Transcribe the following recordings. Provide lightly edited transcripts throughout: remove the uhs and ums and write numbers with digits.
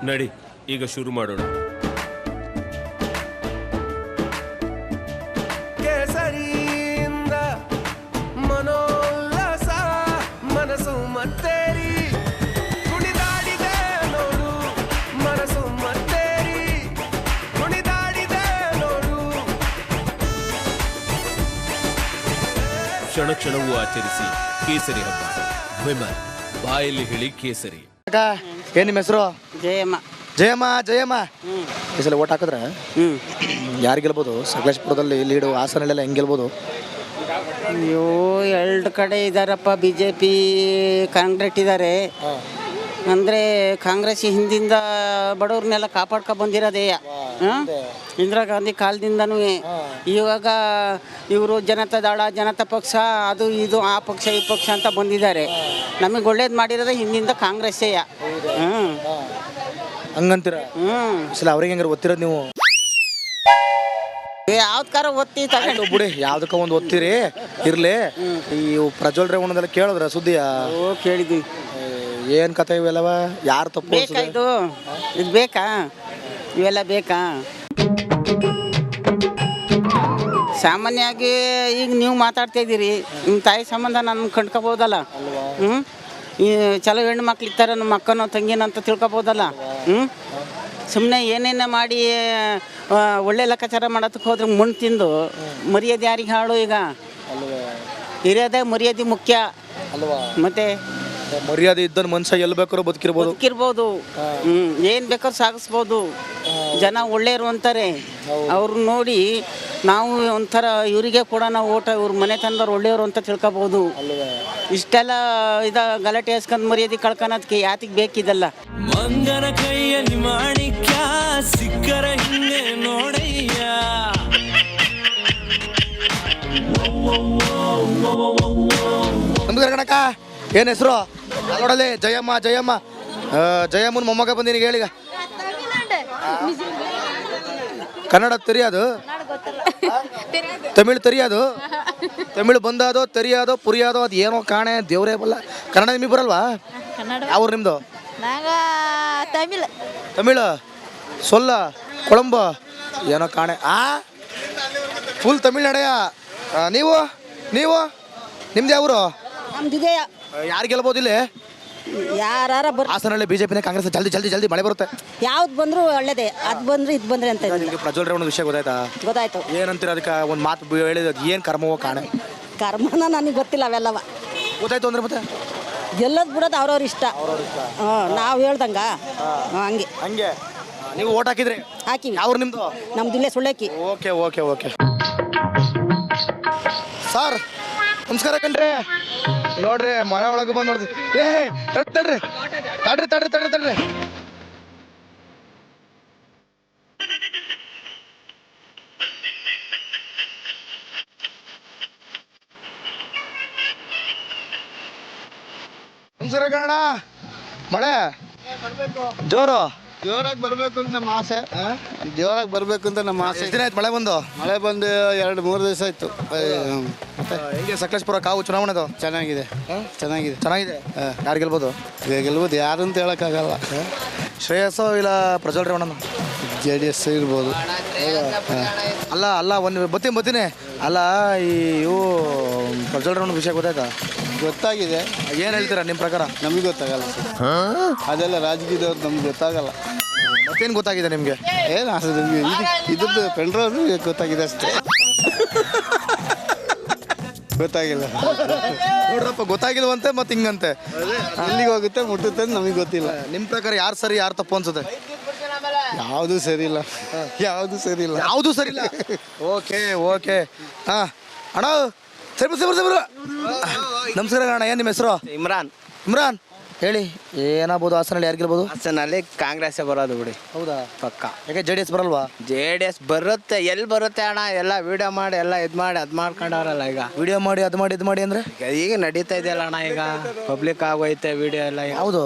ನಡಿ ಈಗ ಶುರು ಮಾಡೋಣ. ಕೇಸರಿಯಿಂದ ಮನೋಲ್ಲಾಸ ಮನಸ್ಸು ಮತ್ತೇರಿ ಕುಣಿದಾಡಿದೆ ನೋಡು, ಮನಸ್ಸು ಮತ್ತೇರಿ ಕುಣಿದಾಡಿದೆ ನೋಡು. ಕ್ಷಣ ಕ್ಷಣವೂ ಆಚರಿಸಿ ಕೇಸರಿ ಹಬ್ಬ. ವಿಮಲ್ ಬಾಯಲ್ಲಿ ಹೇಳಿ ಕೇಸರಿ. ಏನ್ ನಿಮ್ಮ ಹೆಸರು? ಜಯಮ್ಮ. ಜಯಮ್ಮ ಜಯಮ್ಮ. ಈ ಸಲ ಓಟ್ ಹಾಕಿದ್ರೆ ಯಾರು ಗೆಲ್ಬೋದು? ಸಕಲೇಶಪುರದಲ್ಲಿ ಲೀಡು, ಹಾಸನಲ್ಲೆಲ್ಲ ಹೆಂಗೆ ಗೆಲ್ಬೋದು? ಅಯ್ಯೋ, ಎರಡು ಕಡೆ ಇದ್ದಾರಪ್ಪ. BJP ಕಾಂಗ್ರೆಸ್ ಇದ್ದಾರೆ. ಅಂದರೆ ಕಾಂಗ್ರೆಸ್ ಹಿಂದಿಂದ ಬಡವ್ರನ್ನೆಲ್ಲ ಕಾಪಾಡ್ಕೊ ಬಂದಿರೋದೇ. ಇಂದಿರಾ ಗಾಂಧಿ ಕಾಲದಿಂದನೂ. ಇವಾಗ ಇವರು ಜನತಾ ದಳ, ಜನತಾ ಪಕ್ಷ, ಅದು ಇದು, ಆ ಪಕ್ಷ ಈ ಪಕ್ಷ ಅಂತ ಬಂದಿದ್ದಾರೆ. ನಮಗೆ ಒಳ್ಳೇದು ಮಾಡಿರೋದೇ ಹಿಂದಿಂದ ಕಾಂಗ್ರೆಸ್ಸೇ. ಹಂಗಂತೀರ? ಈ ಸಲ ಅವ್ರಿಗೆ ಹೆಂಗಾರು ಒತ್ತಿರೋದು ನೀವು? ಯಾವ್ದಕ್ಕಾರ ಒತ್ತಿ ತಗೊಂಡು ಬಿಡಿ, ಯಾವ್ದಕ್ಕ ಒಂದು ಒತ್ತಿರಿ ಇರ್ಲಿ. ಈ ಪ್ರಜ್ವಲ್ ರೇವಣ್ಣದೆಲ್ಲ ಕೇಳಿದ್ರ ಸುದ್ದಿಯ? ಕೇಳಿದ್ವಿ. ಏನ್ ಕತೆ ಇವೆಲ್ಲವ? ಯಾರು ತಪ್ಪು? ಬೇಕಾ ಇದು ಬೇಕಾ? ಇವೆಲ್ಲ ಬೇಕಾ? ಸಾಮಾನ್ಯವಾಗಿ ಈಗ ನೀವು ಮಾತಾಡ್ತಾ ಇದ್ದೀರಿ, ನಿಮ್ಮ ತಾಯಿ ಸಂಬಂಧ ನಾನು ಕಂಡ್ಕೋಬೋದಲ್ಲ. ಈ ಚಲೋ ಹೆಣ್ಣು ಮಕ್ಳು ಇರ್ತಾರೆ, ನಮ್ಮ ಅಕ್ಕನೋ ತಂಗಿನೋ ಅಂತ ತಿಳ್ಕೊಬೋದಲ್ಲ. ಸುಮ್ಮನೆ ಏನೇನ ಮಾಡಿ ಒಳ್ಳೆ ಲೆಕ್ಕಾಚಾರ ಮಾಡೋದಕ್ಕೆ ಹೋದ್ರೆ ಮಣ್ಣು ತಿಂದು ಮರ್ಯಾದೆ ಯಾರಿಗೆ ಹಾಳು? ಈಗ ಇರೋದೇ ಮರ್ಯಾದೆ ಮುಖ್ಯ ಮತ್ತೆ. ಮರ್ಯಾದೆ ಇದ್ದ ಮನುಷ್ಯ ಎಲ್ಲಿ ಬೇಕಾದ್ರೂ ಬದುಕಿರ್ಬೋದು. ಏನು ಬೇಕಾದ್ರೂ ಸಾಗಿಸ್ಬೋದು. ಜನ ಒಳ್ಳೆಯರು ಅಂತಾರೆ. ಅವ್ರು ನೋಡಿ ನಾವು ಒಂಥರ ಇವರಿಗೆ ಕೂಡ ನಾವು ಓಟ, ಇವ್ರ ಮನೆ ತಂದವ್ರು ಒಳ್ಳೆಯವರು ಅಂತ ತಿಳ್ಕೊಬೋದು. ಇಷ್ಟೆಲ್ಲ ಗಲಾಟೆ ಹಸ್ಕೊಂಡ್ ಮರ್ಯಾದೆ ಕಳ್ಕೊಳೋದಕ್ಕೆ ಯಾತಿಗೆ ಬೇಕಿದಲ್ಲ? ಮಂಗನ ಕೈಯಲ್ಲಿ ಮಾಣಿಕ್ಯ ಸಿಕ್ಕರ ಹಿಂಗೆ ನೋಡಯ್ಯ. ನಮ್ದು ಕಣಕ್ಕ. ಏನ್ ಹೆಸರು? ನೋಡಲಿ ಜಯಮ್ಮ. ಜಯಮ್ಮ ಜಯಮ್ಮನ ಮೊಮ್ಮಗ ಬಂದೀನಿ. ಹೇಳಿಗ ಕನ್ನಡ ತೆರಿಯೋದು, ತಮಿಳ್ ತೆರಿಯೋದು, ತಮಿಳ್ ಬಂದಾದೋ ತೆರಿಯೋದೋ ಪುರಿಯೋದೋ ಅದು ಏನೋ ಕಾಣೆ ದೇವ್ರೇ ಬಲ್ಲ. ಕನ್ನಡ ನಿಮಗೆ ಬರಲ್ವಾ? ಯಾವ ನಿಮ್ದು? ತಮಿಳ್ ಸೊಲ್ಲ ಕೊಳಂಬ ಏನೋ ಕಾಣೆ. ಫುಲ್ ತಮಿಳ್ ನಡೆಯ. ನೀವು ನೀವು ನಿಮ್ದು ಯಾವರು? ಯಾರು ಗೆಲ್ಬೋದು ಇಲ್ಲಿ? ಯಾರ ಹಾಸನಲ್ಲಿ ಬಿಜೆಪಿನ ಕಾಂಗ್ರೆಸ್ ಜಲ್ದಿ ಜಲ್ದಿ ಜಲ್ದಿ ಮಳೆ ಬರುತ್ತೆ. ಯಾವ್ದು ಬಂದ್ರು ಒಳ್ಳೇದೇ, ಅದು ಬಂದ್ರೆ ಇದು ಬಂದ್ರೆ ಅಂತ. ನಿಮಗೆ ಪ್ರಜ್ವಲ್ ರೇವಣ್ಣ ವಿಷಯ ಗೊತ್ತಾಯ್ತಾ? ಗೊತ್ತಾಯ್ತು. ಏನಂತೀರ ಅದಕ್ಕೆ? ಒಂದು ಮಾತು ಹೇಳಿದ ಏನು ಕರ್ಮವೋ ಕಾಣೆ. ಕರ್ಮನ ನನಗೆ ಗೊತ್ತಿಲ್ಲ ಅವೆಲ್ಲವ. ಗೊತ್ತಾಯ್ತು ಅಂದ್ರೆ ಮತ್ತೆ ಗೆಲ್ಲೋದು ಬಿಡೋದು ಅವ್ರವ್ರ ಇಷ್ಟ. ನಾವು ಹೇಳ್ದಂಗ ಹಂಗೆ ಹಂಗೆ. ನೀವು ಓಟ್ ಹಾಕಿದ್ರಿ? ಹಾಕಿವಿ. ಯಾವ್ರು ನಿಮ್ದು? ನಮ್ದು ಇಲ್ಲೇ Sullakki. Okay okay okay. Sir ನಮಸ್ಕಾರ ಕಣ್ರಿ. ನೋಡ್ರಿ ಮನೆ ಒಳಗೆ ಬಂದು ನೋಡ್ರಿ. ತಡ್ರಿ ತಡ್ರಿ ತಡ್ರಿ ತಡ್ರಿ ತಡ್ರಿ. ನಮಸ್ಕಾರ ಕನ್ನಡ. ಮಳೆ ಜೋರು ಜೋರಾಗಿ ಬರ್ಬೇಕು ಅಂತ ನಮ್ಮ ಆಸೆ. ಜೋರಾಗಿ ಬರ್ಬೇಕು ಅಂತ ನಮ್ಮ ಆಸೆ. ಎಷ್ಟು ದಿನ ಆಯ್ತು ಮಳೆ ಬಂದು? ಮಳೆ ಬಂದು 2-3 ದಿವಸ ಆಯ್ತು. ಹೆಂಗೆ ಸಕಲೇಶಪುರ ಕಾವು ಚುನಾವಣೆದು? ಚೆನ್ನಾಗಿದೆ ಚೆನ್ನಾಗಿದೆ ಚೆನ್ನಾಗಿದೆ. ಯಾರು ಗೆಲ್ಬೋದು? ಗೆಲ್ಬೋದು, ಯಾರು ಅಂತ ಹೇಳೋಕ್ಕಾಗಲ್ಲ. ಶ್ರೇಯಸ್ಸೋ ಇಲ್ಲ ಪ್ರಜ್ವಲ್ ರೇವಣ್ಣ? JDS ಇರ್ಬೋದು. ಅಲ್ಲ ಅಲ್ಲ ಒಂದು ಬತ್ತೀನಿ. ಅಲ್ಲ ಈ ಇವು ಪ್ರಜ್ವಲ್ ರೇವಣ್ಣ ವಿಷಯ ಗೊತ್ತಾಯ್ತಾ? ಗೊತ್ತಾಗಿದೆ. ಏನು ಹೇಳ್ತೀರಾ ನಿಮ್ಮ ಪ್ರಕಾರ? ನಮಗೆ ಗೊತ್ತಾಗಲ್ಲ ಸರ್. ಅದೆಲ್ಲ ರಾಜಕೀಯದವ್ರು ನಮ್ಗೆ ಗೊತ್ತಾಗಲ್ಲ. ಮತ್ತೇನು ಗೊತ್ತಾಗಿದೆ ನಿಮಗೆ? ಏನು ಇದ್ರದ್ದು ಪೆಂಡ್ರೋದು ಗೊತ್ತಾಗಿದೆ ಅಷ್ಟೇ. ಗೊತ್ತಾಗಿಲ್ಲ ನೋಡ್ರಪ್ಪ, ಗೊತ್ತಾಗಿಲ್ವಂತೆ ಮತ್ತೆ ಹಿಂಗಂತೆ. ಎಲ್ಲಿಗೆ ಹೋಗುತ್ತೆ ಮುಟ್ಟುತ್ತೆ ಅಂತ ನಮಗೆ ಗೊತ್ತಿಲ್ಲ. ನಿಮ್ಮ ಪ್ರಕಾರ ಯಾರು ಸರಿ ಯಾರು ತಪ್ಪು ಅನ್ಸುತ್ತೆ? ಯಾವುದೂ ಸರಿ ಇಲ್ಲ. ಯಾವುದೂ ಸರಿ ಇಲ್ಲ. ಯಾವುದೂ ಸರಿ ಇಲ್ಲ. Okay okay. ಹಾಂ ಅಣ್ಣ ಸರಿ ಸರಿ ಸರಿ. ನಮಸ್ಕಾರ ಅಣ್ಣ. ಏನು ನಿಮ್ಮ ಹೆಸರು? ಇಮ್ರಾನ್. ಇಮ್ರಾನ್ ಹೇಳಿ, ಏನಾಗ್ಬೋದು ಹಾಸನಲ್ಲಿ? ಯಾರು ಗೆಲ್ಬೋದು? ಹಾಸನಲ್ಲಿ ಕಾಂಗ್ರೆಸ್ ಬರೋದು ಬಿಡಿ. ಹೌದಾ? ಪಕ್ಕ. ಯಾಕೆ JDS ಬರಲ್ವಾ? JDS ಬರುತ್ತೆ. ಎಲ್ಲಿ ಬರುತ್ತೆ ಅಣ್ಣ? ಎಲ್ಲ ವಿಡಿಯೋ ಮಾಡಿ ಎಲ್ಲ ಇದು ಮಾಡಿ ಅದು ಮಾಡ್ಕೊಂಡವ್ರಲ್ಲ. ಈಗ ವಿಡಿಯೋ ಮಾಡಿ ಅದು ಮಾಡಿ ಇದು ಮಾಡಿ ಅಂದರೆ ಈಗ ನಡೀತಾ ಇದೆಯಲ್ಲ ಅಣ್ಣ. ಈಗ ಪಬ್ಲಿಕ್ ಆಗೋಯ್ತೆ ವಿಡಿಯೋ ಎಲ್ಲ. ಹೌದು.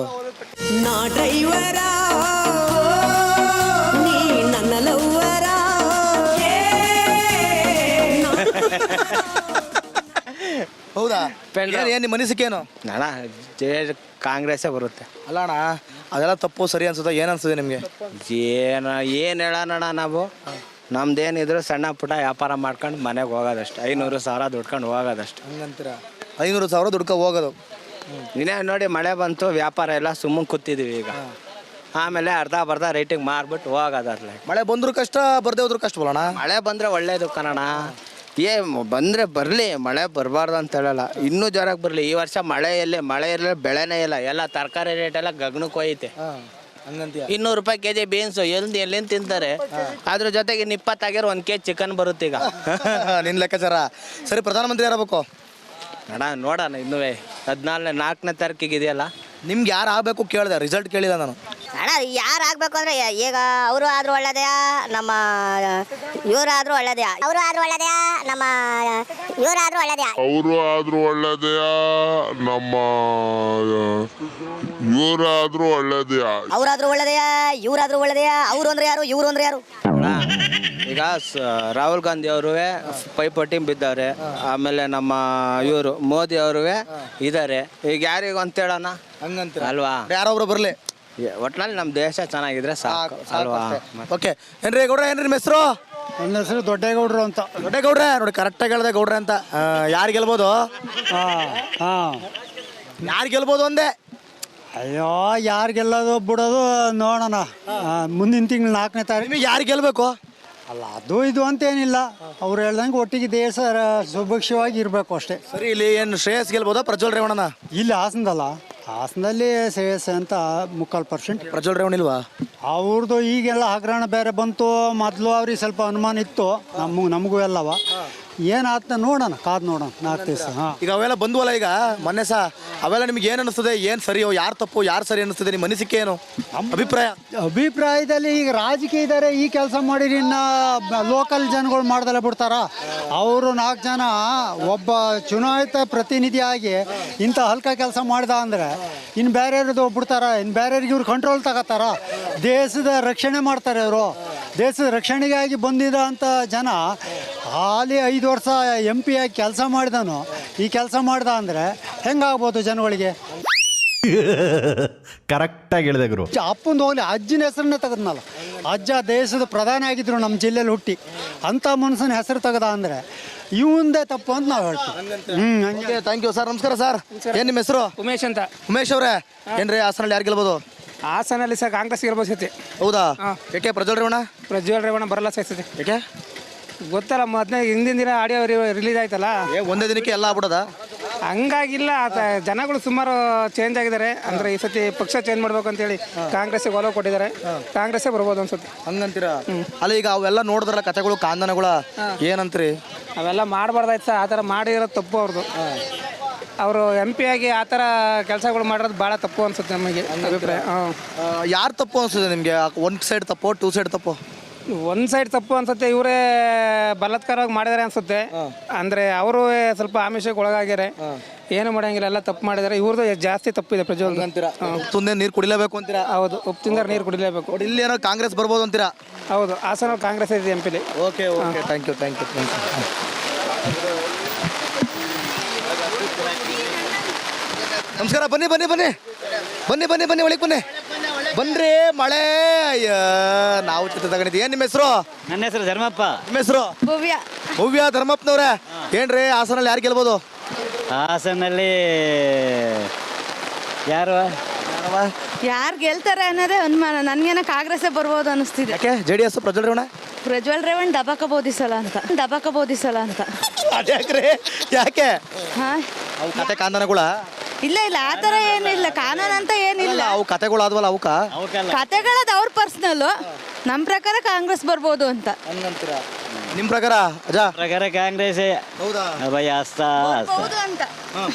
ನಾ ಡ್ರೈವರ ನೀ ನನ್ನ ಲವ್ವರ. ಹೌದಾ Pen drive. ಏನ್ ನಿಮ್ಮ ಅನಿಸಿಕೆ ಏನು? ಅಣ್ಣ ಕಾಂಗ್ರೆಸ್ಸೇ ಬರುತ್ತೆ. ಅಲ್ಲ ಅಣ್ಣ ಅದೆಲ್ಲ ತಪ್ಪು ಸರಿ ಅನ್ಸುತ್ತೆ, ಏನ್ ಅನ್ಸುತ್ತೆ ನಿಮ್ಗೆ? ಏನು ಹೇಳೋಣ ನಾವು, ನಮ್ದೇನಿದ್ರು ಸಣ್ಣ ಪುಟ್ಟ ವ್ಯಾಪಾರ ಮಾಡ್ಕೊಂಡು ಮನೆಗೆ ಹೋಗೋದಷ್ಟು, 500,000 ದುಡ್ಕೊಂಡು ಹೋಗೋದಷ್ಟು. ಹಂಗಂತೀರ? 500,000 ದುಡ್ಕೊ ಹೋಗೋದು. ನೀನೇ ನೋಡಿ, ಮಳೆ ಬಂತು, ವ್ಯಾಪಾರ ಎಲ್ಲ ಸುಮ್ಮನೆ ಕೂತಿದ್ದೀವಿ ಈಗ. ಆಮೇಲೆ ಅರ್ಧ ರೇಟಿಂಗ್ ಮಾರ್ಬಿಟ್ಟು ಹೋಗೋದಲ್ಲ. ಮಳೆ ಬಂದ್ರು ಕಷ್ಟ, ಬರ್ದೇ ಹೋದ್ರು ಕಷ್ಟ ಬರೋಣ. ಮಳೆ ಬಂದರೆ ಒಳ್ಳೇದು ಕಣಣ. ಬಂದರೆ ಬರಲಿ, ಮಳೆ ಬರಬಾರ್ದು ಅಂತ ಹೇಳಲ್ಲ, ಇನ್ನೂ ಜೋರಾಗಿ ಬರಲಿ. ಈ ವರ್ಷ ಮಳೆ ಇರಲಿ, ಬೆಳೆನೇ ಇಲ್ಲ, ಎಲ್ಲ ತರಕಾರಿ ರೇಟ್ ಎಲ್ಲ ಗಗನಕ್ಕೆ ಹೋಯ್ತೆ. ಹಂಗಂತೀಯ? 200 ರೂಪಾಯಿ ಕೆಜಿ ಬೀನ್ಸು ಎಲ್ಲಿಂದ ತಿಂತಾರೆ. ಅದ್ರ ಜೊತೆಗೆ 20 ಆಗಿರೋ 1 ಕೆಜಿ ಚಿಕನ್ ಬರುತ್ತೆ ಈಗ. ನಿನ್ನ ಲೆಕ್ಕಾಚಾರ ಸರಿ. ಪ್ರಧಾನಮಂತ್ರಿ ಯಾರಾಗಬೇಕು ಅಣ್ಣ ನೋಡೋಣ, ಇನ್ನೂ 4ನೇ ತಾರೀಕಿಗೆ ಇದೆಯಲ್ಲ. ನಿಮ್ಗೆ ಯಾರು ಆಗಬೇಕು ಕೇಳಿದೆ, ರಿಸಲ್ಟ್ ಕೇಳಿದ ನಾನು. ಅಣ್ಣ ಯಾರು ಆಗಬೇಕು ಅಂದರೆ ಈಗ ಅವರು ಆದರೂ ಒಳ್ಳೆಯದೇ, ನಮ್ಮ ಇವರಾದರೂ ಒಳ್ಳೆಯದೇ, ಅವರು ಆದರೂ ಒಳ್ಳೆಯದೇ, ನಮ್ಮ ಇವರಾದರೂ ಒಳ್ಳೆಯದೇ, ಅವರು ಆದ್ರೂ ಒಳ್ಳೇದೆಯಾ, ನಮ್ಮ ಇವರಾದ್ರೂ ಒಳ್ಳೇದೆಯಾ, ಅವರಾದರೂ ಒಳ್ಳೆಯದೇ, ಇವರಾದರೂ ಒಳ್ಳೆಯದೇ. ಅವರು ಅಂದರೆ ಯಾರು, ಇವರು ಅಂದರೆ ಯಾರು? ಈಗ ರಾಹುಲ್ ಗಾಂಧಿ ಅವರು ಪೈಪೋಟಿ ಬಿದ್ದವ್ರೆ, ಆಮೇಲೆ ನಮ್ಮ ಇವರು ಮೋದಿ ಅವರು ಇದ್ದಾರೆ. ಈಗ ಯಾರಿಗೂ ಅಂತ ಹೇಳೋಣ, ಹಂಗಂತೀರ ಅಲ್ವಾ? ಯಾರೊಬ್ರು ಬರಲಿ, ಒಟ್ನಲ್ಲಿ ನಮ್ಮ ದೇಶ ಚೆನ್ನಾಗಿದ್ರೆ ಸಾಕು ಅಲ್ವಾ? ಓಕೆ. ಏನ್ರಿ ಗೌಡ್ರ, ಏನ್ರಿ ನಿಮ್ಮ ಹೆಸರು? ನನ್ನ ಹೆಸರು ದೊಡ್ಡೇಗೌಡರು ಅಂತ. ದೊಡ್ಡೇಗೌಡ್ರೆ ನೋಡಿ, ಕರೆಕ್ಟಾಗಿ ಹೇಳ್ದೆ ಗೌಡ್ರೆ ಅಂತ. ಯಾರು ಗೆಲ್ಬೋದು? ಯಾರು ಗೆಲ್ಬೋದು ಅಂದೆ? ಅಯ್ಯೋ, ಯಾರು ಗೆಲ್ಲೋದು ಬಿಡೋದು ನೋಡೋಣ. ಮುಂದಿನ ತಿಂಗಳು 4ನೇ ತಾರೀಕು. ನಿಮಗೆ ಯಾರು ಗೆಲ್ಬೇಕು? ಅಲ್ಲ, ಅದು ಇದು ಅಂತೇನಿಲ್ಲ, ಅವ್ರು ಹೇಳ್ದಂಗೆ ಒಟ್ಟಿಗೆ ದೇಶ ಸುಭಿಕ್ಷವಾಗಿ ಇರಬೇಕು ಅಷ್ಟೇ. ಸರಿ, ಇಲ್ಲಿ ಏನು ಶ್ರೇಯಸ್ ಗೆಲ್ಬೋದಾ ಪ್ರಜ್ವಲ್ ರೇವಣ್ಣನ? ಇಲ್ಲಿ ಹಾಸನದಲ್ಲ, ಹಾಸನದಲ್ಲಿ ಶ್ರೇಯಸ್ ಅಂತ 3/4%. ಪ್ರಜ್ವಲ್ ರೇವಣ್ಣ ಇಲ್ವಾ? ಅವ್ರದ್ದು ಈಗೆಲ್ಲ ಹಗರಣ ಬೇರೆ ಬಂತು. ಮೊದಲು ಅವ್ರಿಗೆ ಸ್ವಲ್ಪ ಅನುಮಾನ ಇತ್ತು, ನಮಗೂ ಎಲ್ಲವ. ಏನಾಗ್ತ ನೋಡೋಣ, ಕಾದು ನೋಡೋಣ 4 ದಿವಸ. ಈಗ ಅವೆಲ್ಲ ಬಂದ್ವಲ್ಲ ಈಗ ಮೊನ್ನೆ ಅವೆಲ್ಲ ನಿಮ್ಗೆ ಏನು ಅನಿಸ್ತದೆ? ಏನು ಸರಿಯೋ, ಯಾರು ತಪ್ಪು, ಯಾರು ಸರಿ ಅನಿಸ್ತದೆ? ನಿಮ್ಮ ಅನಿಸಿಕೆ ಏನು, ಅಭಿಪ್ರಾಯದಲ್ಲಿ ಈಗ ರಾಜಕೀಯದಾರೆ ಈ ಕೆಲಸ ಮಾಡಿರಿ, ಇನ್ನು ಲೋಕಲ್ ಜನಗಳು ಮಾಡ್ದಲ್ಲೇ ಬಿಡ್ತಾರ. ಅವರು 4 ಜನ ಒಬ್ಬ ಚುನಾಯಿತ ಪ್ರತಿನಿಧಿಯಾಗಿ ಇಂಥ ಹಲ್ಕ ಕೆಲಸ ಮಾಡಿದ ಅಂದರೆ ಇನ್ನು ಬೇರೆಯವ್ರದ್ದು ಬಿಡ್ತಾರ, ಇನ್ನು ಬೇರೆಯವ್ರಿಗೆ ಇವ್ರು ಕಂಟ್ರೋಲ್ ತಗೋತಾರ. ದೇಶದ ರಕ್ಷಣೆ ಮಾಡ್ತಾರೆ ಇವರು. ದೇಶದ ರಕ್ಷಣೆಗಾಗಿ ಬಂದಿರೋ ಅಂಥ ಜನ ಹಾಲಿ 5 ವರ್ಷ MP ಆಗಿ ಕೆಲಸ ಮಾಡಿದನು ಈ ಕೆಲಸ ಮಾಡ್ದ ಅಂದರೆ ಹೆಂಗಾಗ್ಬೋದು ಜನಗಳಿಗೆ? ಕರೆಕ್ಟಾಗಿ ಹೇಳಿದೆ ಗುರು. ಅಪ್ಪಂದು ಹೋಗ್ಲಿ, ಅಜ್ಜನ ಹೆಸರನ್ನೇ ತೆಗೆದ್ನಲ್ಲ. ಅಜ್ಜ ದೇಶದ ಪ್ರಧಾನಿ ಆಗಿದ್ರು ನಮ್ಮ ಜಿಲ್ಲೆಯಲ್ಲಿ ಹುಟ್ಟಿ, ಅಂಥ ಮನುಷ್ಯನ ಹೆಸರು ತೆಗೆದ ಅಂದರೆ ಇವಂದೇ ತಪ್ಪು ಅಂತ ನಾವು ಹೇಳ್ತೀವಿ. Thank you sir. ನಮಸ್ಕಾರ ಸರ್. ಏನು ನಿಮ್ಮ ಹೆಸರು? ಉಮೇಶ್ ಅಂತ. ಉಮೇಶ್ ಅವರೇ, ಏನ್ರಿ ಹಾಸನಲ್ಲಿ ಯಾರು ಗೆಲ್ಬೋದು? ಹಾಸನಲ್ಲಿ ಸರ್ ಕಾಂಗ್ರೆಸ್ ಗೆಲ್ಬೋದು ಸತಿ. ಹೌದಾ? ಯಾಕೆ? ಪ್ರಜ್ವಲ್ ರೇವಣ್ಣ? ಪ್ರಜ್ವಲ್ ರೇವಣ್ಣ ಬರಲ್ಲ ಸತಿ. ಯಾಕೆ ಗೊತ್ತಲ್ಲ, ಮೊದಲೇ ಹಿಂದಿನ ದಿನ ಆಡಿಯೋ ರಿಲೀಸ್ ಆಯ್ತಲ್ಲ, ಒಂದೇ ದಿನಕ್ಕೆ ಎಲ್ಲ ಆಗ್ಬಿಡೋದ? ಹಂಗಾಗಿಲ್ಲ, ಜನಗಳು ಸುಮಾರು ಚೇಂಜ್ ಆಗಿದ್ದಾರೆ. ಅಂದರೆ ಈ ಸತಿ ಪಕ್ಷ ಚೇಂಜ್ ಮಾಡ್ಬೇಕು ಅಂತೇಳಿ ಕಾಂಗ್ರೆಸ್ಸಿಗೆ ಒಲವು ಕೊಟ್ಟಿದ್ದಾರೆ. ಕಾಂಗ್ರೆಸ್ಸೇ ಬರ್ಬೋದು ಅನ್ಸುತ್ತೆ. ಹಂಗಂತೀರಾ? ಅಲ್ಲ, ಈಗ ಅವೆಲ್ಲ ನೋಡಿದ್ರಲ್ಲ ಕಥೆಗಳು, ಕಾಂದನಗಳ, ಏನಂತೀರಿ? ಅವೆಲ್ಲ ಮಾಡಬಾರ್ದಾಯ್ತು ಸರ್. ಆ ಥರ ಮಾಡಿರೋದು ತಪ್ಪು ಅವ್ರದ್ದು. ಅವರು MP ಆಗಿ ಆ ಥರ ಕೆಲಸಗಳು ಮಾಡೋದು ಭಾಳ ತಪ್ಪು ಅನ್ಸುತ್ತೆ ನಮಗೆ ಅಭಿಪ್ರಾಯ. ಯಾರು ತಪ್ಪು ಅನ್ಸುತ್ತೆ ನಿಮಗೆ? 1 ಸೈಡ್ ತಪ್ಪು, 2 ಸೈಡ್ ತಪ್ಪು? 1 ಸೈಡ್ ತಪ್ಪು ಅನ್ಸುತ್ತೆ. ಇವರೇ ಬಲಾತ್ಕಾರವಾಗಿ ಮಾಡಿದ್ದಾರೆ ಅನ್ಸುತ್ತೆ. ಅಂದರೆ ಅವರು ಸ್ವಲ್ಪ ಆಮಿಷಕ್ಕೆ ಒಳಗಾಗ್ಯಾರೆ, ಏನು ಮಾಡೋಂಗಿಲ್ಲ, ಎಲ್ಲ ತಪ್ಪು ಮಾಡಿದ್ದಾರೆ. ಇವ್ರದ್ದು ಜಾಸ್ತಿ ತಪ್ಪಿದೆ ಪ್ರಜ್ವಲ್ ಅಂತೀರಾ? ಉಪ್ಪುಂದೆ ನೀರು ಕುಡಿಲೇಬೇಕು ಅಂತೀರಾ? ಹೌದು, ಉಪ್ಪು ತಿಂದರೆ ನೀರು ಕುಡಿಲೇಬೇಕು. ಇಲ್ಲಿ ಏನೋ ಕಾಂಗ್ರೆಸ್ ಬರ್ಬೋದು ಅಂತೀರಾ? ಹೌದು, ಹಾಸನ ಕಾಂಗ್ರೆಸ್ ಇದೆ MP. Okay okay, thank you. ನಮಸ್ಕಾರ. ಬನ್ನಿ ಒಳಗೆ ಬನ್ರಿ. ಮಳೆ ನಾವು ಚಿತ್ರ ತಗೊಂಡಿದ್ದೀವಿ. ಏನು ನಿಮ್ಮ ಹೆಸರು? ನನ್ನ ಹೆಸರು ಧರ್ಮಪ್ಪ. ನಿಮ್ಮ ಹೆಸರು? ಭವ್ಯ ಧರ್ಮಪ್ಪನವ್ರೆ. ಏನ್ರಿ ಹಾಸನಲ್ಲಿ ಯಾರು ಗೆಲ್ಬೋದು? ಹಾಸನಲ್ಲಿ ಯಾರು ಗೆಲ್ತಾರೆ ಅನ್ನೋದೇ ಅನುಮಾನ. ನನಗೇನ ಕಾಂಗ್ರೆಸ್ಸೇ ಬರ್ಬೋದು ಅನ್ನಿಸ್ತಿದೆ. ಯಾಕೆ? JDS ಪ್ರಜ್ವಲ್ ರೇವಣ್ಣ ದಬಾಕಬೋದಿಸಲ್ಲ ಅಂತ. ಅದ್ಯಾಕ್ರಿ? ಯಾಕೆ? ಹಾಂ, ಕತೆ ಕಾಂದನಗಳ? ಇಲ್ಲ ಆ ಥರ ಏನಿಲ್ಲ, ಕಾನೂನು ಅಂತ ಏನಿಲ್ಲ. ಅವು ಕತೆಗಳು ಆದ್ವಲ್ಲ, ಅವಕ್ಕ ಕತೆಗಳದ್ದು ಅವ್ರ ಪರ್ಸ್ನಲ್ಲು. ನಮ್ಮ ಪ್ರಕಾರ ಕಾಂಗ್ರೆಸ್ ಬರ್ಬೋದು ಅಂತ. ನಿಮ್ಮ ಪ್ರಕಾರ? ಅಜಾ ಪ್ರಕಾರ ಕಾಂಗ್ರೆಸ್. ಹೌದಾ? ಅಂತ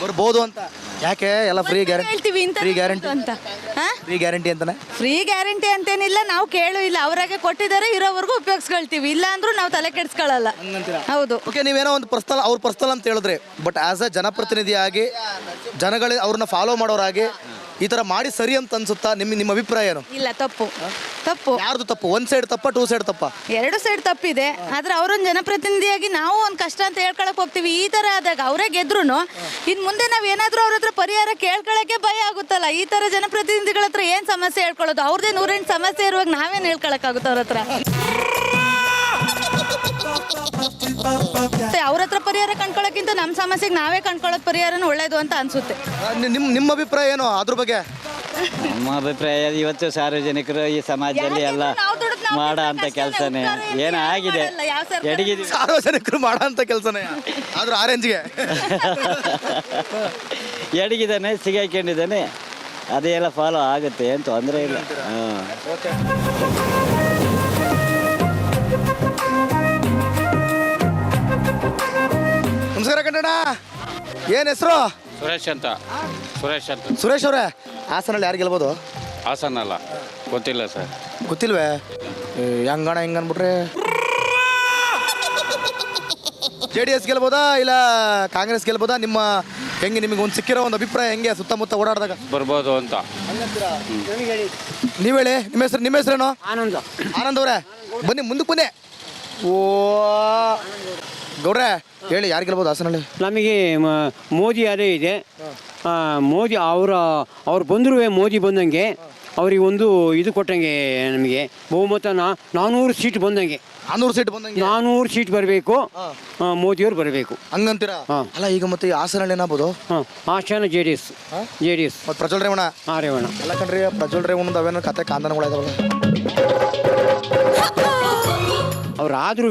ಬರ್ಬೋದು ಅಂತ. ಯಾಕೆ? ಎಲ್ಲ ಫ್ರೀ ಗ್ಯಾರಂಟಿ ಅಂತ. ಫ್ರೀ ಗ್ಯಾರಂಟಿ ಅಂತಾನೆ? ಫ್ರೀ ಗ್ಯಾರಂಟಿ ಅಂತೇನಿಲ್ಲ, ನಾವು ಕೇಳು ಇಲ್ಲ. ಅವರಾಗೆ ಕೊಟ್ಟಿದ್ದಾರೆ, ಇರೋವರೆಗೂ ಉಪಯೋಗಿಸ್ಕೊಳ್ತೀವಿ. ಇಲ್ಲ ಅಂದ್ರೂ ನಾವು ತಲೆ ಕೆಡಿಸ್ಕೊಳ್ಳಲ್ಲ. ಹೌದು. ಓಕೆ, ನೀವೇನೋ ಒಂದು ಅವ್ರ ಪರ್ಸನಲ್ ಅಂತ ಹೇಳಿದ್ರಿ, ಬಟ್ ಆಸ್ ಅ ಜನಪ್ರತಿನಿಧಿಯಾಗಿ, ಜನಗಳು ಅವ್ರನ್ನ ಫಾಲೋ ಮಾಡೋರಾಗಿ ಈ ತರ ಮಾಡಿ ಸರಿ ಅಂತ ಅನ್ಸುತ್ತಾ? ನಿಮ್ಮ ಅಭಿಪ್ರಾಯ ಏನು? ಇಲ್ಲ, ತಪ್ಪು ತಪ್ಪು. ಯಾರ್ದು ತಪ್ಪು? ಒನ್ ಸೈಡ್ ತಪ್ಪ, ಟೂ ಸೈಡ್ ತಪ್ಪ? ಎರಡು ಸೈಡ್ ತಪ್ಪಿದೆ. ಆದ್ರೆ ಅವರೊಂದು ಜನಪ್ರತಿನಿಧಿಯಾಗಿ ನಾವು ಒಂದು ಕಷ್ಟ ಅಂತ ಹೇಳ್ಕೊಳಕ್ ಹೋಗ್ತೀವಿ. ಈ ತರ ಆದಾಗ ಅವರೇ ಗೆದ್ರು ಇನ್ ಮುಂದೆ ನಾವ್ ಏನಾದ್ರೂ ಅವ್ರ ಹತ್ರ ಪರಿಹಾರ ಕೇಳ್ಕೊಳಕ್ಕೆ ಭಯ ಆಗುತ್ತಲ್ಲ. ಈ ತರ ಜನಪ್ರತಿನಿಧಿಗಳ ಹತ್ರ ಏನ್ ಸಮಸ್ಯೆ ಹೇಳ್ಕೊಳ್ಳೋದು? ಅವ್ರದೇ 108 ಸಮಸ್ಯೆ ಇರುವಾಗ ನಾವೇನ್ ಹೇಳ್ಕೊಳಕ್ ಆಗುತ್ತೆ ಅವ್ರ ಹತ್ರ? ಅವ್ರ ಹತ್ರ ಪರಿಹಾರ ಕಂಡ್ಕೊಳ್ಳೋಕ್ಕಿಂತ ನಮ್ಮ ಸಮಸ್ಯೆಗೆ ನಾವೇ ಕಂಡ್ಕೊಳ್ಳೋದು ಪರಿಹಾರನ ಒಳ್ಳೇದು ಅಂತ ಅನ್ಸುತ್ತೆ. ನಿಮ್ಮ ಅಭಿಪ್ರಾಯ ಏನು ಅದ್ರ ಬಗ್ಗೆ? ನಮ್ಮ ಅಭಿಪ್ರಾಯ ಇವತ್ತು ಸಾರ್ವಜನಿಕರು ಈ ಸಮಾಜದಲ್ಲಿ ಎಲ್ಲ ಮಾಡೋ ಅಂತ ಕೆಲಸನೇ ಏನೋ ಆಗಿದೆ. ಎಡಗಿದೀವಿ ಸಾರ್ವಜನಿಕರು ಮಾಡೋ ಅಂತ ಕೆಲಸನೇ, ಆದ್ರೂ ಆರೆಂಜ್ಗೆ ಎಡಗಿದ್ದಾನೆ, ಸಿಗಾಕೊಂಡಿದ್ದಾನೆ. ಅದೆಲ್ಲ ಫಾಲೋ ಆಗುತ್ತೆ, ಏನು ತೊಂದರೆ ಇಲ್ಲ. ನಮಸ್ಕಾರ ಕನ್ನಡ. ಏನ್ ಹೆಸರು? ಸುರೇಶ್ ಅಂತ. ಸುರೇಶ್ ಅವರೇ, ಹಾಸನಲ್ಲಿ ಯಾರು ಗೆಲ್ಬೋದು? ಹಾಸನ ಅಲ್ಲ, ಗೊತ್ತಿಲ್ಲ ಸರ್. ಗೊತ್ತಿಲ್ವೇ? ಹೆಂಗಣ ಹೆಂಗ ಅನ್ಬಿಟ್ರೆ JDS ಗೆಲ್ಬೋದಾ ಇಲ್ಲ ಕಾಂಗ್ರೆಸ್ ಗೆಲ್ಬೋದಾ? ಹೆಂಗೆ ನಿಮಗೆ ಒಂದು ಸಿಕ್ಕಿರೋ ಒಂದು ಅಭಿಪ್ರಾಯ ಹೆಂಗೆ ಸುತ್ತಮುತ್ತ ಓಡಾಡಿದಾಗ? ಬರ್ಬೋದು ಅಂತ. ನೀವು ಹೇಳಿ, ನಿಮ್ಮ ಹೆಸರೇನು? ಆನಂದ್ ಅವರೇ, ಬನ್ನಿ ಮುಂದಕ್ಕೆ ಬನ್ನಿ. ಓ ಗೌಡ್ರೆ ಹೇಳಿ, ಯಾರು ಗೆಲ್ಬೋದು ಹಾಸನಲ್ಲಿ? ನಮಗೆ ಮೋದಿ ಅದೇ ಇದೆ. ಮೋದಿ ಅವ್ರು ಬಂದರೂ ಮೋದಿ ಬಂದಂಗೆ ಅವ್ರಿಗೆ ಒಂದು ಇದು ಕೊಟ್ಟಂಗೆ, ನಮಗೆ ಬಹುಮತ 400 ಸೀಟ್ ಬಂದಂಗೆ. 400 ಸೀಟ್ ಬರಬೇಕು, ಮೋದಿಯವ್ರು ಬರಬೇಕು ಹಂಗಂತೀರಾ? ಅಲ್ಲ ಈಗ ಮತ್ತೆ ಈ ಹಾಸನಲ್ಲಿ ಏನಾಗ್ಬೋದು? ಹಾಸನ JDS. ಮತ್ತು ಪ್ರಜ್ವಲ್ ರೇವಣ್ಣ. ರೇವಣ್ಣ ಎಲ್ಲ ಕಣ್ರಿ, ಪ್ರಜ್ವಲ್ ರೇವಣ್ಣದ ಅವೇನೋ ಕತೆ ಕಾಂದನಗಳಿದಾವಲ್ಲ. ಅವ್ರಾದ್ರೂ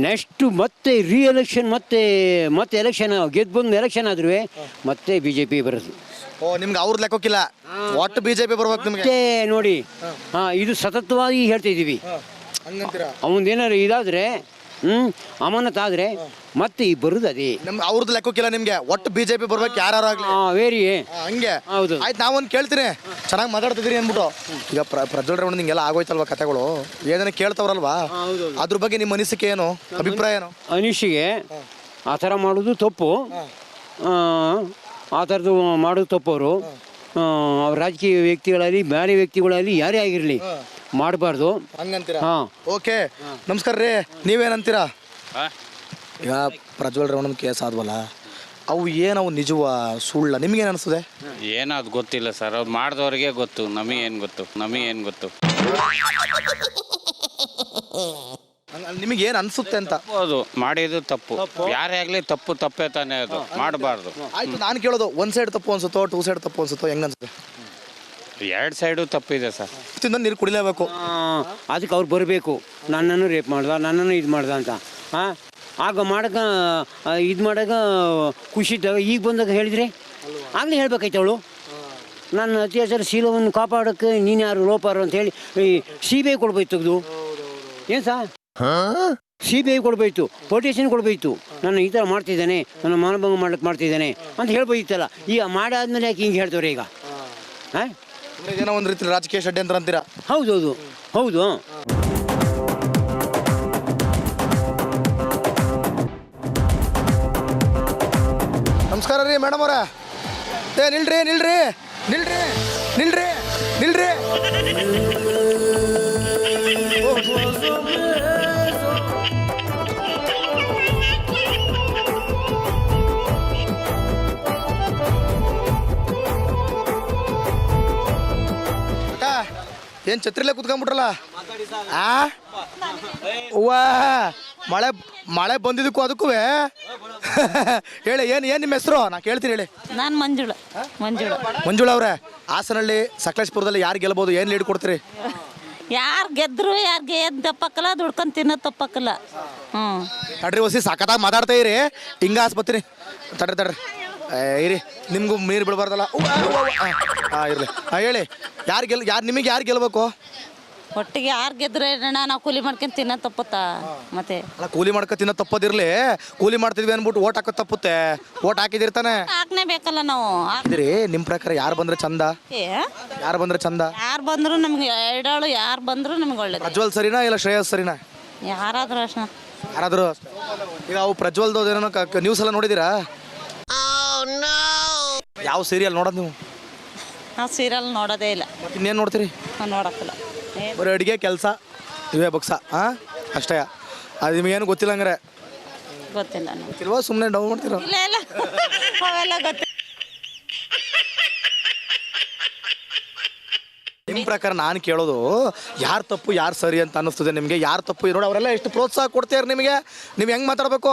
ನೆಕ್ಸ್ಟ್ ಮತ್ತೆ ಎಲೆಕ್ಷನ್ ಮತ್ತೆ ಎಲೆಕ್ಷನ್ ಗೆದ್ದು ಬಂದು ಎಲೆಕ್ಷನ್ ಆದ್ರೂ ಮತ್ತೆ BJP ಬರೋದು. ಓ, ನಿಮ್ಗೆ ಅವ್ರದ್ದು ಲೆಕ್ಕೋಕಿಲ್ಲ, ಒಟ್ಟು BJP ಬರ್ಬೇಕು ನಿಮ್ಗೆ? ಮತ್ತೆ ನೋಡಿ, ಇದು ಸತತವಾಗಿ ಹೇಳ್ತಾ ಇದ್ದೀವಿ. ಅವನದೇನಾದ್ರು ಇದಾದ್ರೆ ಅಮಾನತಾದ್ರೆ ಮತ್ತೆ ಈ ಬರುದು ಅದೇ. ಅವ್ರದ್ದು ಲೆಕ್ಕೋಕಿಲ್ಲ ನಿಮ್ಗೆ, ಒಟ್ಟು BJP ಬರ್ಬೇಕು ಯಾರು ಆಗ್ಲಿ. ವೇರಿ ಹಂಗೆ. ಹೌದು. ಆಯ್ತು, ನಾವೊಂದು ಕೇಳ್ತೀನಿ, ಚೆನ್ನಾಗಿ ಮಾತಾಡ್ತಿದ್ದೀರಿ ಅಂದ್ಬಿಟ್ಟು. ಈಗ ಪ್ರಜ್ವಲ್ ರೇವಣ್ಣ ಹಿಂಗೆಲ್ಲ ಆಗೋಯ್ತಲ್ವಾ ಕತೆಗಳು, ಏನೇನು ಕೇಳ್ತಾವ್ರಲ್ವಾ, ಅದ್ರ ಬಗ್ಗೆ ನಿಮ್ಮ ಅನಿಸಿಕೆ ಏನು, ಅಭಿಪ್ರಾಯ ಏನು? ಅನಿಸಿಕೆ ಆ ಥರ ಮಾಡೋದು ತಪ್ಪು. ಆ ಥರದ್ದು ಮಾಡೋದು ತಪ್ಪು. ಅವ್ರ ರಾಜಕೀಯ ವ್ಯಕ್ತಿಗಳಲ್ಲಿ ಬೇರೆ ವ್ಯಕ್ತಿಗಳಲ್ಲಿ ಯಾರೇ ಆಗಿರಲಿ ಮಾಡಬಾರ್ದು. ಹಂಗಂತೀರಾ? ಓಕೆ, ನಮಸ್ಕಾರ ರೀ. ನೀವೇನಂತೀರಾ? ಈಗ ಪ್ರಜ್ವಲ್ ರೇವಣ್ಣನ ಕೇಸ್ ಆದ್ವಲ್ಲ, ಅವು ಏನವು ನಿಜವ ಸುಳ್ಳ ನಿಮ್ಗೇನು ಅನಿಸ್ತದೆ? ಏನದು ಗೊತ್ತಿಲ್ಲ ಸರ್, ಅವ್ರು ಮಾಡಿದವ್ರಿಗೆ ಗೊತ್ತು, ನಮಗೇನು ಗೊತ್ತು. ನಿಮಗೆ ಏನು ಅನ್ಸುತ್ತೆ ಅಂತ? ಹೌದು, ಮಾಡಿದ್ದು ತಪ್ಪು. ಯಾರೇ ಆಗಲಿ ತಪ್ಪೇ ತಾನೇ, ಅದು ಮಾಡಬಾರ್ದು. ಆಯ್ತು, ನಾನು ಕೇಳೋದು, ಒನ್ ಸೈಡ್ ತಪ್ಪು ಅನ್ಸುತ್ತೋ, ಟೂ ಸೈಡ್ ತಪ್ಪು ಅನ್ಸುತ್ತೋ, ಹೆಂಗ ಅನ್ಸುತ್ತೆ? 2 ಸೈಡು ತಪ್ಪಿದೆ ಸರ್. ನೀರು ಕುಡಿಲೇಬೇಕು. ಅದಕ್ಕೆ ಅವ್ರು ಬರಬೇಕು, ನನ್ನನ್ನು ರೇಪ್ ಮಾಡ್ದ, ನನ್ನನ್ನು ಇದು ಮಾಡ್ದ ಅಂತ. ಆಗ ಇದು ಮಾಡಾಗ ಖುಷಿ ಇದ್ದಾಗ, ಈಗ ಬಂದಾಗ ಹೇಳಿದರೆ ಆಗಲೇ ಹೇಳ್ಬೇಕಾಯ್ತು ಅವಳು. ನನ್ನ ಅತ್ಯಾಚಾರ ಶೀಲವನ್ನು ಕಾಪಾಡೋಕ್ಕೆ ನೀನು ಯಾರು ಲೋಪಾರು ಅಂತ ಹೇಳಿ CBI ಕೊಡ್ಬೇಕು ತೆಗೆದು. ಏನು ಸರ್, CBI ಕೊಡ್ಬೇಕು, ಪೊಲಿಟೇಷನ್ ಕೊಡ್ಬೇಕು. ನಾನು ಈ ಥರ ಮಾಡ್ತಿದ್ದಾನೆ, ನನ್ನ ಮಾನಭಂಗ ಮಾಡ್ತಿದ್ದಾನೆ ಅಂತ ಹೇಳ್ಬೋದಿತ್ತಲ್ಲ. ಈಗ ಮಾಡಾದ್ಮೇಲೆ ಯಾಕೆ ಹಿಂಗೆ ಹೇಳ್ತವ್ರೆ ಈಗ? ಏನೋ ಒಂದು ರೀತಿ ರಾಜಕೀಯ ಷಡ್ಯಂತ್ರ ಅಂತೀರಾ? ಹೌದು. ನಮಸ್ಕಾರ ರೀ ಮೇಡಮ್ ಅವರ. ನಿಲ್ರಿ. ಏನು ಛತ್ರಿಲೇ ಕುತ್ಕೊಂಡ್ಬಿಟ್ರಲ್ಲ? ಮಳೆ ಬಂದಿದ್ದಕ್ಕೂ ಅದಕ್ಕೂ ಹೇಳಿ, ಏನು ನಿಮ್ಮ ಹೆಸರು? ನಾ ಕೇಳ್ತೀನಿ ಹೇಳಿ. ನಾನು ಮಂಜುಳಾ ಅವ್ರೆ, ಹಾಸನಹಳ್ಳಿ ಸಕಲೇಶ್ಪುರದಲ್ಲಿ ಯಾರು ಗೆಲ್ಬೋದು, ಏನು ಲೀಡ್ ಕೊಡ್ತೀರಿ? ಯಾರು ಗೆದ್ರು ಯಾರಿಗೆ ತಪ್ಪಕ್ಕಲ್ಲ, ದುಡ್ಕೊಂಡು ತಿನ್ನೋದು ತಪ್ಪಕ್ಕಲ್ಲ. ತಡ್ರಿ ಹೊಸಿ ಸಾಕತ್ತಾಗಿ ಮಾತಾಡ್ತಾ ಇರಿ, ಹಿಂಗ ಆಸ್ಪತ್ರಿ. ತಡ್ರಿ ಇರಿ, ನಿಮಗೂ ನೀರು ಬಿಡಬಾರ್ದಲ್ಲ. ಇರಲಿ, ಹೇಳಿ, ನಿಮಗೆ ಯಾರು ಗೆಲ್ಬೇಕು? ಒಟ್ಟಿಗೆ ಯಾರು ಗೆದ್ರೆ ನಾವು ಕೂಲಿ ಮಾಡ್ಕೊಂಡು ತಿನ್ನೋದು ತಪ್ಪುತ್ತಾ? ಮತ್ತೆ ಕೂಲಿ ಮಾಡ್ಕೊಂಡು ತಿನ್ನೋದು ತಪ್ಪದಿರ್ಲಿ, ಕೂಲಿ ಮಾಡ್ತಿದ್ವಿ ಅಂದ್ಬಿಟ್ಟು ಓಟ್ ಹಾಕೋದು ತಪ್ಪುತ್ತೆ. ಓಟ್ ಹಾಕಿದಿರ್ತಾನೆ, ಹಾಕ್ನೇ ಬೇಕಲ್ಲ ನಾವು. ನಿಮ್ಮ ಪ್ರಕಾರ ಯಾರು ಬಂದ್ರೆ ಚಂದ? ಯಾರು ಬಂದ್ರು ನಮ್ಗೆ ಎರಡಾಳು ಯಾರು ಬಂದ್ರು ನಮ್ಗೆ ಒಳ್ಳೇದು. ಪ್ರಜ್ವಲ್ ಸರಿನಾ ಇಲ್ಲ ಶ್ರೇಯಸ್ ಸರಿನಾ? ಯಾರಾದ್ರೂ ಅಷ್ಟೇ. ಈಗ ಅವು ಪ್ರಜ್ವಲ್ದು ಏನೋ ನ್ಯೂಸ್ ಎಲ್ಲ ನೋಡಿದ್ದೀರಾ? ಯಾವ ಸೀರಿಯಲ್ ನೋಡೋದು ನೀವು? ಆ ಸೀರಿಯಲ್ ನೋಡೋದೇ ಇಲ್ಲ. ಮತ್ತೆ ಇನ್ನೇನು ನೋಡ್ತೀರಿ? ನೋಡಕ್ಕಿಲ್ಲ. ಬರೀ ಅಡುಗೆ ಕೆಲಸ ಇವೇ ಬಕ್ಸ ಹಾಂ ಅಷ್ಟೇ. ಅದು ನಿಮಗೇನು ಗೊತ್ತಿಲ್ಲ ಹಂಗಾರೆ? ಗೊತ್ತಿಲ್ಲ. ಗೊತ್ತಿಲ್ವಾ? ಸುಮ್ಮನೆ ಡೌನ್ ಮಾಡ್ತೀರಾ? ಇಲ್ಲ ಇಲ್ಲ ಅವೆಲ್ಲ ಗೊತ್ತಿಲ್ಲ. ನಿಮ್ಮ ಪ್ರಕಾರ ನಾನು ಕೇಳೋದು ಯಾರು ತಪ್ಪು ಯಾರು ಸರಿ ಅಂತ ಅನ್ನಿಸ್ತದೆ ನಿಮಗೆ? ಯಾರು ತಪ್ಪು ನೋಡಿ ಅವರೆಲ್ಲ ಎಷ್ಟು ಪ್ರೋತ್ಸಾಹ ಕೊಡ್ತೀರ ನಿಮಗೆ, ನೀವು ಹೆಂಗೆ ಮಾತಾಡಬೇಕು?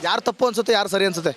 ಯಾರು ತಪ್ಪು ಅನ್ಸುತ್ತೆ ಯಾರು ಸರಿ ಅನ್ಸುತ್ತೆ?